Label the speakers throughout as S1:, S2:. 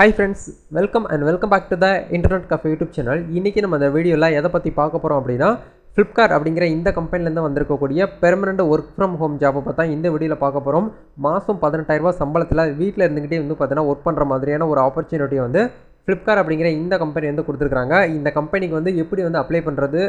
S1: Hi friends, welcome back to the Internet Cafe YouTube channel. இன்னைக்கு நம்ம இந்த வீடியோல எதை பத்தி பார்க்க போறோம் அப்படினா Flipkart அப்படிங்கற இந்த கம்பெனில இருந்து வந்திருக்கக்கூடிய permanent work from home job பத்தி இந்த வீடியோல பார்க்க போறோம். மாசம் 18000 ரூபாய் சம்பளத்துல வீட்ல இருந்துகிட்டே வந்து பார்த்தீனா வொர்க் பண்ற மாதிரியான ஒரு ஆப்பர்சூனிட்டி வந்து Flipkart அப்படிங்கற இந்த கம்பெனி வந்து கொடுத்திருக்காங்க. இந்த கம்பெனிக்கு வந்து எப்படி வந்து அப்ளை பண்றது,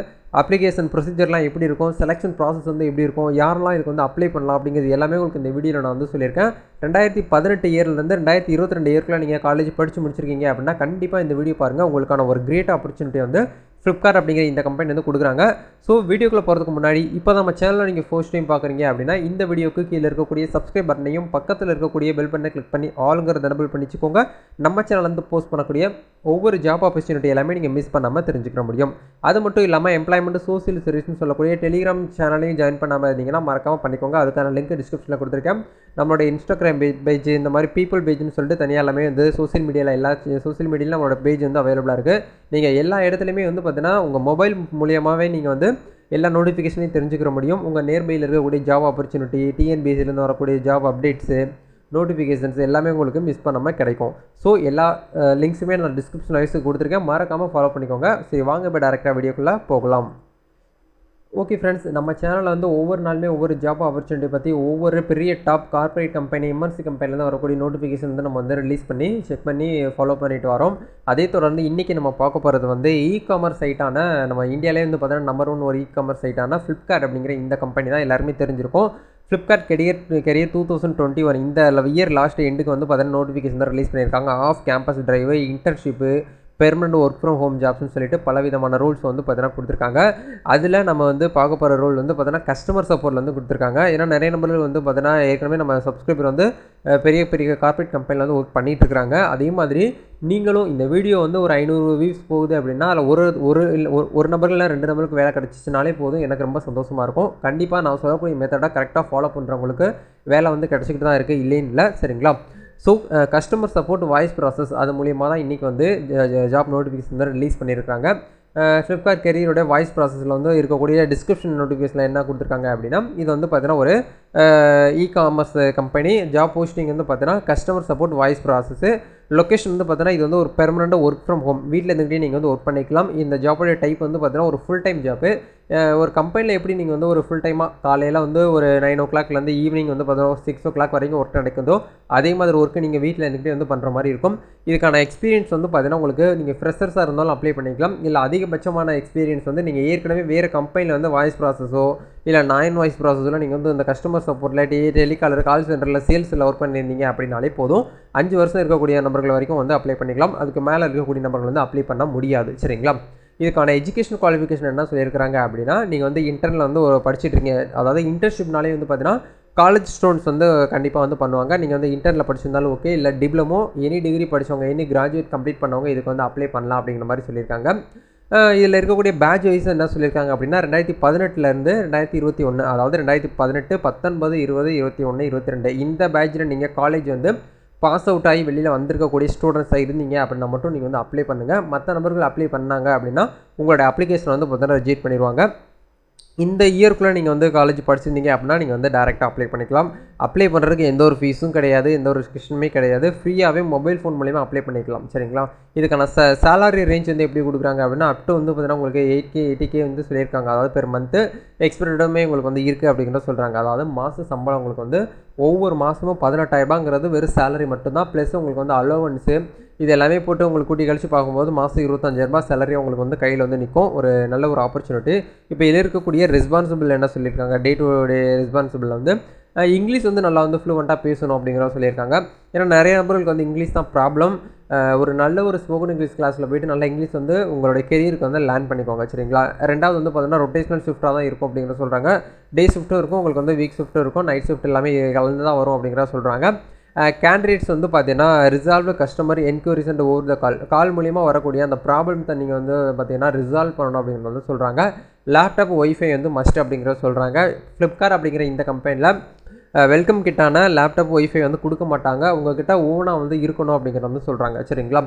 S1: அப்ளிகேஷன் ப்ரொசீஜர்லாம் எப்படி இருக்கும், செலக்ஷன் process வந்து எப்படி இருக்கும், யாரெல்லாம் இதுக்கு வந்து அப்ளை பண்ணலாம் அப்படிங்கிறது எல்லாமே உங்களுக்கு இந்த வீடியோல நான் வந்து சொல்லியிருக்கேன். 2018 இயர்ல இருந்து 2022 இயர்க்குள்ள நீங்க காலேஜ் படிச்சு முடிச்சிருக்கீங்க அப்படினா கண்டிப்பா இந்த வீடியோ பாருங்க. உங்களுக்கான ஒரு கிரேட் ஆப்பர்சூனிட்டி வந்து Flipkart அப்படிங்கற இந்த கம்பெனி வந்து கொடுக்குறாங்க. சோ வீடியோக்குள்ள போறதுக்கு முன்னாடி இப்போ நம்ம சேனலை நீங்க ஃபர்ஸ்ட் டைம் பார்க்கறீங்க அப்படினா இந்த வீடியோக்கு கீழ இருக்கக்கூடிய subscribe பட்டனையும் பக்கத்துல இருக்கக்கூடிய bell பட்டனை கிளிக் பண்ணி ஆல்ங்கறத எனேபிள் பண்ணிச்சுக்கோங்க. நம்ம சேனல்ல இருந்து போஸ்ட் பண்ணக்கூடிய ஒவ்வொரு ஜாப் ஆப்பர்சூனிட்டி எல்லாமே நீங்க மிஸ் பண்ணாம தெரிஞ்சுக்க முடியும். அது மட்டும் இல்லாம எம்ப்ளாய்மென்ட் சோஷியல் சர்வீஸ்னு சொல்லக்கூடிய Telegram சேனலையும் ஜாயின் பண்ணாம இருந்தீங்கன்னா மறக்காம பண்ணிக்கோங்க. அதுக்கான லிங்க் டிஸ்கிரிப்ஷன்ல கொடுத்திருக்கேன். நம்மளோட Instagram பேஜ் இந்த மாதிரி people பேஜ்னு சொல்லிட்டு தனியா எல்லாமே வந்து சோஷியல் மீடியால எல்லா சோஷியல் மீடியால நம்மளோட பேஜ் வந்து அவேலபிளா இருக்கு. நீங்க எல்லா இடத்துலயுமே வந்து பார்த்தீனா உங்க மொபைல் மூலமாவே நீங்க வந்து எல்லா நோட்டிஃபிகேஷனையும் தெரிஞ்சுக்க முடியும். உங்க நியர்பைல இருக்கக்கூடிய ஜாப் ஆப்பர்சூனிட்டி, TNPSC ல இருந்து வரக்கூடிய ஜாப் அப்டேட்ஸ், நோட்டிஃபிகேஷன்ஸ் எல்லாமே உங்களுக்கு மிஸ் பண்ணாம கிடைக்கும். சோ எல்லா லிங்க்ஸுமே நான் டிஸ்கிரிப்ஷன்ல கொடுத்திருக்கேன். மறக்காம ஃபாலோ பண்ணிக்கோங்க. சரி வாங்க இப்ப டைரக்டா வீடியோக்குள்ள போகலாம். ஓகே फ्रेंड्स, நம்ம சேனல்ல வந்து ஒவ்வொரு நாளுமே ஒவ்வொரு ஜாப் ஆப்பர்சூனிட்டி பத்தி ஒவ்வொரு பெரிய டாப் கார்ப்பரேட் கம்பெனி, MNC கம்பெனில இருந்து வரக்கூடிய நோட்டிஃபிகேஷன் வந்து நம்ம வந்து ரிலீஸ் பண்ணி செக் பண்ணி ஃபாலோ பண்ணிட்டு வரோம். அதே தொடர்ந்து இன்னைக்கு நம்ம பார்க்க போறது வந்து இ-காமர்ஸ் சைட்டான நம்ம இந்தியாலயே வந்து பார்த்தா நம்பர் 1 ஒரு இ-காமர்ஸ் சைட்டான Flipkart அப்படிங்கற இந்த கம்பெனி தான் எல்லாருமே தெரிஞ்சிருக்கும். Flipkart கரியர் 2021 இந்த இயர் லாஸ்ட் எண்டுக்கு வந்து பார்த்தா நோட்டிஃபிகேஷன் தான் ரிலீஸ் பண்ணிருக்காங்க. Off campus drive, internship, permanent work from home ஜாப்ஸ்னு சொல்லிட்டு பலவிதமான ரோல்ஸ் வந்து பார்த்தீனா கொடுத்திருக்காங்க. அதுல நம்ம வந்து பார்க்க போற ரோல் வந்து பார்த்தீனா கஸ்டமர் சப்போர்ட்ல வந்து கொடுத்திருக்காங்க. ஏன்னா நிறைய நபர்கள் வந்து பார்த்தீனா ஏற்கனவே நம்ம சப்ஸ்கிரைபர் வந்து பெரிய கார்ப்பரேட் கம்பெனில வந்து வர்க் பண்ணிட்டு இருக்காங்க. அதே மாதிரி நீங்களும் இந்த வீடியோ வந்து ஒரு 500 வியூஸ் போகுது அப்படினா அதுல ஒரு நபர் இல்ல ரெண்டு நபருக்கு வேலை கிடைச்சிச்சுனாலே போதும் எனக்கு ரொம்ப சந்தோஷமா இருக்கும். கண்டிப்பா நான் சொல்லக்கூடிய மெத்தட கரெக்ட்டா ஃபாலோ பண்றவங்களுக்கு வேலை வந்து கிடைச்சிட்டு தான் இருக்கு, இல்லன்னு இல்ல. சரிங்களா? So customer support voice process அது மூலமா தான் இன்றைக்கி வந்து ஜாப் நோட்டிஃபிகேஷன் தான் ரிலீஸ் பண்ணியிருக்காங்க. Flipkart கரியரோட வாய்ஸ் ப்ராசஸில் வந்து இருக்கக்கூடிய டிஸ்கிரிப்ஷன் நோட்டிஃபிகேஷனில் என்ன கொடுத்துருக்காங்க அப்படின்னா இது வந்து பார்த்தீங்கன்னா ஒரு இ-காமர்ஸ் கம்பெனி ஜாப் போஸ்டிங் வந்து பார்த்தீங்கன்னா customer support voice process. Location வந்து பார்த்தீங்கன்னா இது வந்து ஒரு பெர்மனன்ட் வொர்க் ஃப்ரம் ஹோம், வீட்டில் இருந்துகிட்டே நீங்கள் வந்து ஒர்க் பண்ணிக்கலாம். இந்த ஜாப்போட டைப் வந்து பார்த்தீங்கன்னா ஒரு ஃபுல் டைம் ஜாப்பு. ஒரு கம்பெனியில் எப்படி நீங்கள் வந்து ஒரு ஃபுல் டைமாக காலையில் வந்து ஒரு 9 o'clockலேருந்து ஈவினிங் வந்து பார்த்தீங்கன்னா 6 o'clock வரைக்கும் ஒர்க் நடக்குதோ அதே மாதிரி ஒர்க்கு நீங்கள் வீட்டில் இருந்துகிட்டே வந்து பண்ணுற மாதிரி இருக்கும். இதுக்கான எக்ஸ்பீரியன்ஸ் வந்து பார்த்தீங்கன்னா உங்களுக்கு நீங்கள் ஃப்ரெஷர்ஸாக இருந்தாலும் அப்ளை பண்ணிக்கலாம். இல்லை அதிகபட்சமான எக்ஸ்பீரியன்ஸ் வந்து நீங்கள் ஏற்கனவே வேறு கம்பெனியில் வந்து வாய்ஸ் ப்ராசஸோ இல்லை நான் வாய்ஸ் ப்ராசஸோ நீங்கள் வந்து இந்த கஸ்டமர் சப்போர்ட்டில் டெலிகாலர் கால் சென்டரில் சேல்ஸில் ஒர்க் பண்ணியிருந்தீங்க அப்படின்னாலே போதும். 5 வருஷம் இருக்கக்கூடிய நபர்கள் வரைக்கும் வந்து அப்ளை பண்ணிக்கலாம். அதுக்கு மேலே இருக்கக்கூடிய நபர்கள் வந்து அப்ளை பண்ண முடியாது. சரிங்களா? இதுக்கான எஜுகேஷன் குவாலிஃபிகேஷன் என்ன சொல்லியிருக்கிறாங்க அப்படின்னா நீங்கள் வந்து இன்டர்னில் வந்து படிச்சுட்டு இருக்கீங்க, அதாவது இன்டர்ன்ஷிப்னாலே வந்து பார்த்தீங்கன்னா காலேஜ் ஸ்டூடெண்ட்ஸ் வந்து கண்டிப்பாக வந்து பண்ணுவாங்க. நீங்கள் வந்து இன்டர்னில் படிச்சிருந்தாலும் ஓகே, இல்லை டிப்ளமோ எனி டிகிரி படித்தவங்க எனி கிராஜுவேட் கம்ப்ளீட் பண்ணவங்க இதுக்கு வந்து அப்ளை பண்ணலாம் அப்படிங்கிற மாதிரி சொல்லியிருக்காங்க. இதில் இருக்கக்கூடிய பேட்ச் வைஸ் என்ன சொல்லியிருக்காங்க அப்படின்னா 2018லேருந்து 2021, அதாவது 2018, 19, 20, 21, 22 இந்த பேட்சில் நீங்கள் காலேஜ் வந்து பாஸ் அவுட் ஆகி வெளியில் வந்திருக்கக்கூடிய ஸ்டூடெண்ட்ஸாக இருந்தீங்க அப்படின்னா மட்டும் நீங்கள் வந்து அப்ளை பண்ணுங்கள். மற்ற நபர்கள் அப்ளை பண்ணாங்க அப்படின்னா உங்களோட அப்ளிகேஷன் வந்து பார்த்தீங்கன்னா ரிஜெக்ட் பண்ணிடுவாங்க. இந்த இயர்க்குள்ளே நீங்கள் வந்து காலேஜ் படிச்சிருந்தீங்க அப்படின்னா நீங்கள் வந்து டேரெக்டாக அப்ளை பண்ணிக்கலாம். அப்ளை பண்ணுறதுக்கு எந்த ஒரு ஃபீஸும் கிடையாது, எந்த ஒரு ரெஸ்ட்ரிக்ஷனுமே கிடையாது. ஃப்ரீயாகவே மொபைல் ஃபோன் மூலிமா அப்ளை பண்ணிக்கலாம். சரிங்களா? இதுக்கான சேலரி ரேஞ்ச் வந்து எப்படி கொடுக்குறாங்க அப்படின்னா அப் டு வந்து பார்த்தீங்கன்னா உங்களுக்கு 8K 80K வந்து சொல்லியிருக்காங்க. அதாவது பெர் மந்த்து எக்ஸ்பெக்டடுமே உங்களுக்கு வந்து இருக்குது அப்படிங்கிறத சொல்கிறாங்க. அதாவது மாத சம்பளம் உங்களுக்கு வந்து ஒவ்வொரு மாதமும் 18,000 ரூபாங்கிறது வெறும் சேலரி மட்டும்தான். ப்ளஸ் உங்களுக்கு வந்து அலோவன்ஸு இது எல்லாமே போட்டு உங்களுக்கு கூட்டி கழிச்சு பார்க்கும்போது மாதம் 25,000 ரூபாய் சேலரி உங்களுக்கு வந்து கையில் வந்து நிற்கும். ஒரு நல்ல ஒரு ஆப்பர்ச்சுனிட்டி. இப்போ இதில் இருக்கக்கூடிய ரெஸ்பான்சிபிள் என்ன சொல்லியிருக்காங்க, டே டு டே ரெஸ்பான்சிபிள் வந்து இங்கிலீஷ் வந்து நல்லா வந்து ஃப்ளூவெண்ட்டாக பேசணும் அப்படிங்கிறத சொல்லியிருக்காங்க. ஏன்னா நிறைய நபர்களுக்கு வந்து இங்கிலீஷ் தான் ப்ராப்ளம். ஒரு நல்ல ஒரு ஸ்போக்கன் இங்கிலீஷ் கிளாஸில் போய்ட்டு நல்லா இங்கிலீஷ் வந்து உங்களுடைய கெரியருக்கு வந்து லேர்ன் பண்ணிக்கோங்க. சரிங்களா? ரெண்டாவது வந்து பார்த்தீங்கன்னா ரொட்டேஷனல் ஷிஃப்ட்டாக தான் இருக்கும் அப்படிங்கிற சொல்கிறாங்க. டே ஷிஃப்ட்டும் இருக்கும், உங்களுக்கு வந்து வீக் ஷிஃப்ட்டும் இருக்கும், நைட் ஷிஃப்ட் எல்லாமே கலந்து தான் வரும் அப்படிங்கிறத சொல்கிறாங்க. கேண்டிடேட்ஸ் வந்து பார்த்தீங்கன்னா resolve customer enquiries and over the call மூலிமா வரக்கூடிய அந்த ப்ராப்ளம்ஸை நீங்கள் வந்து பார்த்தீங்கன்னா ரிசால்வ் பண்ணணும் அப்படிங்கிறது வந்து சொல்கிறாங்க. லேப்டாப் ஒய்ஃபை வந்து மஸ்ட் அப்படிங்கிறத சொல்கிறாங்க. Flipkart அப்படிங்கிற இந்த கம்பெனியில் வெல்கம் கிட்டான லேப்டாப் ஒய்ஃபை வந்து கொடுக்க மாட்டாங்க. உங்கள்கிட்ட ஓனாக வந்து இருக்கணும் அப்படிங்கிறத வந்து சொல்கிறாங்க. சரிங்களா?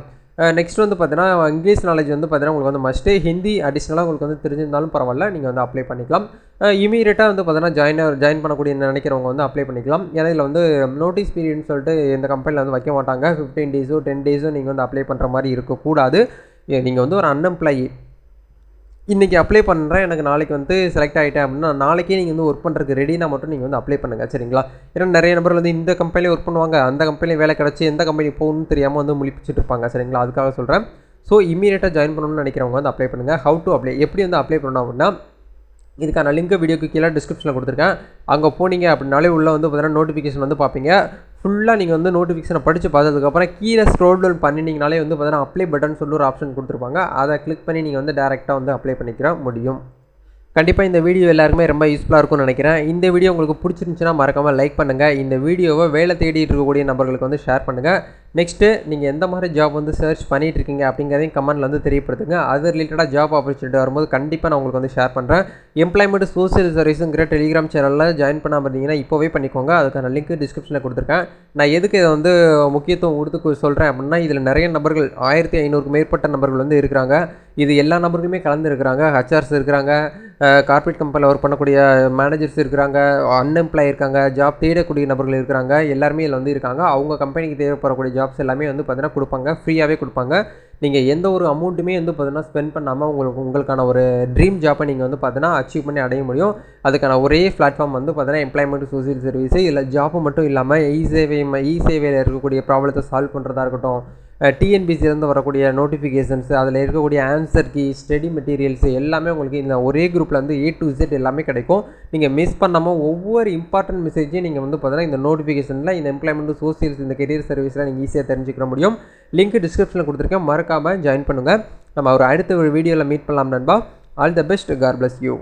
S1: நெக்ஸ்ட் வந்து பார்த்தீங்கன்னா இங்கிலீஷ் நாலேஜ் வந்து பார்த்தீங்கன்னா உங்களுக்கு வந்து மஸ்ட்டு. ஹிந்தி அடிஷ்னலாக உங்களுக்கு வந்து தெரிஞ்சிருந்தாலும் பரவாயில்ல, நீங்கள் வந்து அப்ளை பண்ணிக்கலாம். இமீடியட்டாக வந்து பார்த்தீங்கன்னா ஜாயின் பண்ணக்கூடிய நினைக்கிறவங்க வந்து அப்ளை பண்ணிக்கலாம். ஏன்னா இதில் வந்து நோட்டீஸ் பீரியட்னு சொல்லிட்டு இந்த கம்பெனியில் வந்து வைக்க மாட்டாங்க. 15 டேஸோ 10 டேஸோ நீங்கள் வந்து அப்ளை பண்ணுற மாதிரி இருக்கக்கூடாது. நீங்கள் வந்து ஒரு அன்எம்ப்ளாயி இன்றைக்கி அப்ளை பண்ணுறேன், எனக்கு நாளைக்கு வந்து செலக்ட் ஆகிட்டேன் அப்படின்னா நாளைக்கே நீங்கள் வந்து ஒர்க் பண்ணுறதுக்கு ரெடினா மட்டும் நீங்கள் வந்து அப்ளை பண்ணுங்கள், சரிங்களா? ஏன்னா நிறைய நபர்கள் வந்து இந்த கம்பெனியில் ஒர்க் பண்ணுவாங்க, அந்த கம்பெனியில் வேலை கிடச்சி எந்த கம்பெனி போகணும்னு தெரியாமல் வந்து முழிப்பிச்சுட்டு இருப்பாங்க, சரிங்களா? அதுக்காக சொல்கிறேன். ஸோ இமீடியட்டாக ஜாயின் பண்ணணும்னு நினைக்கிறவங்க வந்து அப்ளை பண்ணுங்கள். ஹவு டு அப்ளை, எப்படி வந்து அப்ளை பண்ணணும் அப்படின்னா, இதுக்கான லிங்க் வீடியோக்கு கீழே டிஸ்கிரிப்ஷனில் கொடுத்துருக்கேன். அங்கே போனீங்க அப்படின்னாலே உள்ளே வந்து பார்த்தீங்கன்னா நோட்டிஃபிகேஷன் வந்து பார்ப்பீங்க. ஃபுல்லாக நீங்கள் வந்து நோட்டிஃபிகேஷனை படித்து பார்த்ததுக்கப்புறம் கீழே ஸ்க்ரோல் டவுன் பண்ணினீங்கனாலே வந்து பார்த்தீங்கன்னா அப்ளை பட்டன் சொல்லி ஒரு ஆப்ஷன் கொடுத்துருப்பாங்க. அதை கிளிக் பண்ணி நீங்கள் வந்து டேரெக்டாக வந்து அப்ளை பண்ணிக்கிற முடியும். கண்டிப்பாக இந்த வீடியோ எல்லாருக்குமே ரொம்ப யூஸ்ஃபுல்லாக இருக்கும்னு நினைக்கிறேன். இந்த வீடியோ உங்களுக்கு பிடிச்சிருந்துச்சுன்னா மறக்காமல் லைக் பண்ணுங்கள். இந்த வீடியோவை வேலை தேடிட்டு இருக்கக்கூடிய நபர்களுக்கு வந்து ஷேர் பண்ணுங்கள். நெக்ஸ்ட்டு நீங்கள் எந்த மாதிரி ஜாப் வந்து சர்ச் பண்ணிகிட்டு இருக்கீங்க அப்படிங்கிறதையும் கமெண்ட்டில் வந்து தெரியப்படுத்துங்க. அது ரிலேட்டடாக ஜாப் ஆப்பர்ச்சுனிட்டி வரும்போது கண்டிப்பாக நான் உங்களுக்கு வந்து ஷேர் பண்ணுறேன். எம்ப்ளாய்மெண்ட் சோசியல் சர்வீஸுங்கிற டெலிகிராம் சேனலில் ஜாயின் பண்ணாமல் இருந்தீங்கன்னா இப்போவே பண்ணிக்கோங்க. அதுக்கான லிங்க் டிஸ்கிரிப்ஷனில் கொடுத்துருக்கேன். நான் எதுக்கு இதை வந்து முக்கியத்துவம் கொடுத்து சொல்கிறேன் அப்படின்னா, இதில் நிறைய நபர்கள் 1500க்கு மேற்பட்ட நபர்கள் வந்து இருக்கிறாங்க. இது எல்லா நபர்களுமே கலந்துருக்கிறாங்க. ஹச்ஆர்ஸ் இருக்கிறாங்க, கார்ப்பரேட் கம்பெனியில் ஒர்க் பண்ணக்கூடிய மேனேஜர்ஸ் இருக்கிறாங்க, அன்எம்ப்ளாய் இருக்காங்க, ஜாப் தேடக்கூடிய நபர்கள் இருக்கிறாங்க, எல்லாருமே இதில் வந்து இருக்காங்க. அவங்க கம்பெனிக்கு தேவைப்படக்கூடிய ஜாப்ஸ் எல்லாமே வந்து பார்த்தீங்கன்னா கொடுப்பாங்க, ஃப்ரீயாகவே கொடுப்பாங்க. நீங்கள் எந்த ஒரு அமௌண்ட்டுமே வந்து பார்த்தீங்கன்னா ஸ்பெண்ட் பண்ணாமல் உங்களுக்கான ஒரு ட்ரீம் ஜாப்பை நீங்கள் வந்து பார்த்தீங்கன்னா அச்சீவ் பண்ணி அடைய முடியும். அதுக்கான ஒரே பிளாட்ஃபார்ம் வந்து பார்த்தீங்கன்னா எம்ப்ளாய்மெண்ட் சோசியல் சர்வீஸ். இதில் ஜாப்பு மட்டும் இல்லாமல் இ சேவையில் இருக்கக்கூடிய ப்ராப்ளத்தை சால்வ் பண்ணுறதா இருக்கட்டும், டிஎன்பிசிலேருந்து வரக்கூடிய நோட்டிஃபிகேஷன்ஸ், அதில் இருக்கக்கூடிய ஆன்சர் கீ, ஸ்டடி மெட்டீரியல்ஸ் எல்லாமே உங்களுக்கு இந்த ஒரே குரூப்பில் வந்து A to Z எல்லாமே கிடைக்கும். நீங்கள் மிஸ் பண்ணாமல் ஒவ்வொரு இம்பார்ட்டன்ட் மெசேஜையும் நீங்கள் வந்து பார்த்தீங்கன்னா இந்த நோட்டிஃபிகேஷனில் இந்த எம்ப்ளாய்மெண்ட் சோசியல்ஸ் இந்த கெரியர் சர்வீஸில் நீங்கள் ஈஸியாக தெரிஞ்சுக்க முடியும். லிங்க் டிஸ்கிரிப்ஷனில் கொடுத்துருக்கேன், மறக்காமல் ஜாயின் பண்ணுங்கள். நம்ம ஒரு அடுத்த ஒரு வீடியோவில் மீட் பண்ணலாம் நண்பா. All the best, God bless you.